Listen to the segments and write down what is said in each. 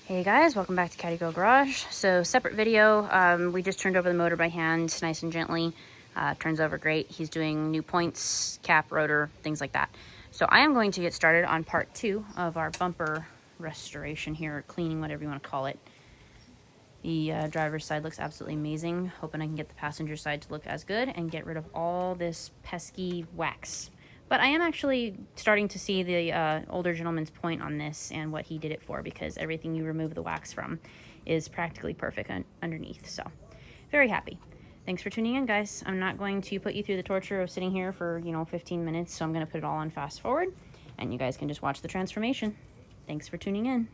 Hey guys, welcome back to Caddy Girl Garage. So separate video, we just turned over the motor by hand, nice and gently. Turns over great. He's doing new points, cap, rotor, things like that. So I am going to get started on part 2 of our bumper restoration here, or cleaning, whatever you want to call it. The driver's side looks absolutely amazing. Hoping I can get the passenger side to look as good and get rid of all this pesky wax. But I am actually starting to see the older gentleman's point on this and what he did it for, because everything you remove the wax from is practically perfect underneath. So very happy. Thanks for tuning in, guys. I'm not going to put you through the torture of sitting here for 15 minutes, so I'm going to put it all on fast forward and you guys can just watch the transformation. Thanks for tuning in.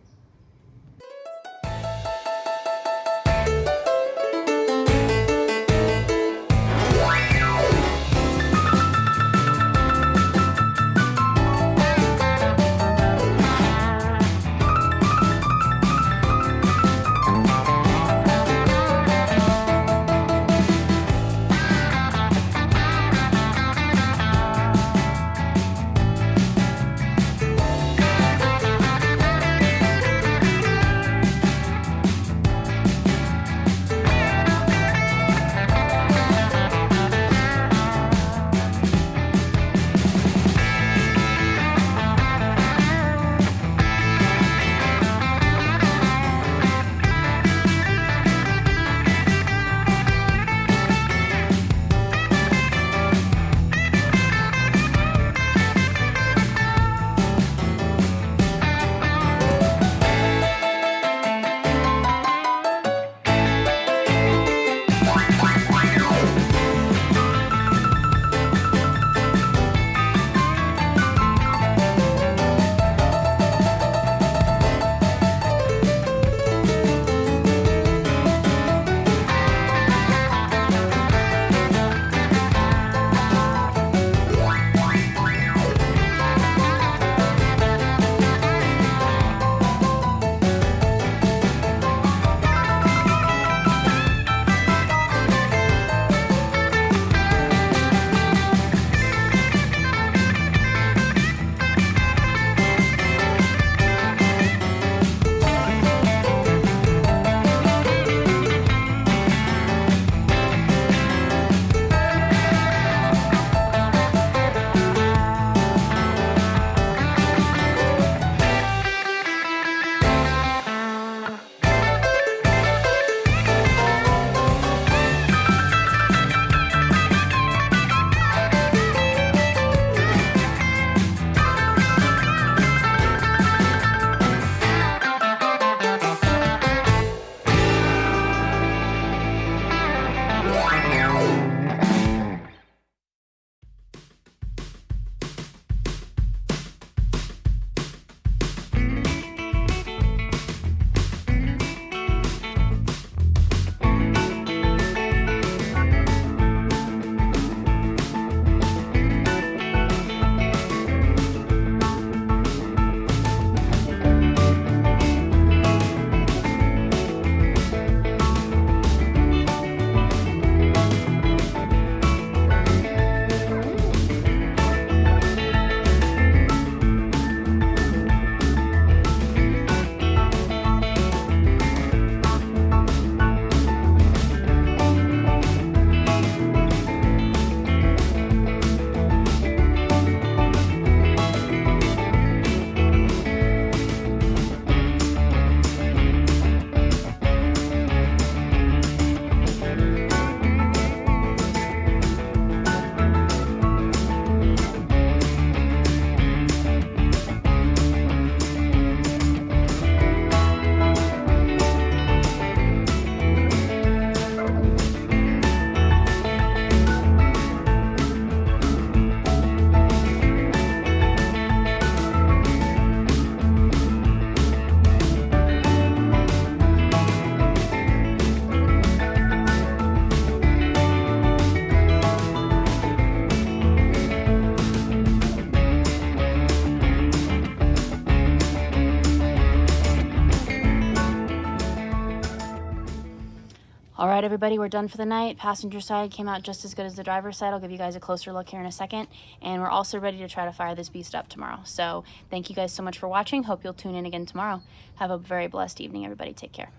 All right, everybody, we're done for the night. Passenger side came out just as good as the driver's side. I'll give you guys a closer look here in a second. And we're also ready to try to fire this beast up tomorrow. So thank you guys so much for watching. Hope you'll tune in again tomorrow. Have a very blessed evening, everybody. Take care.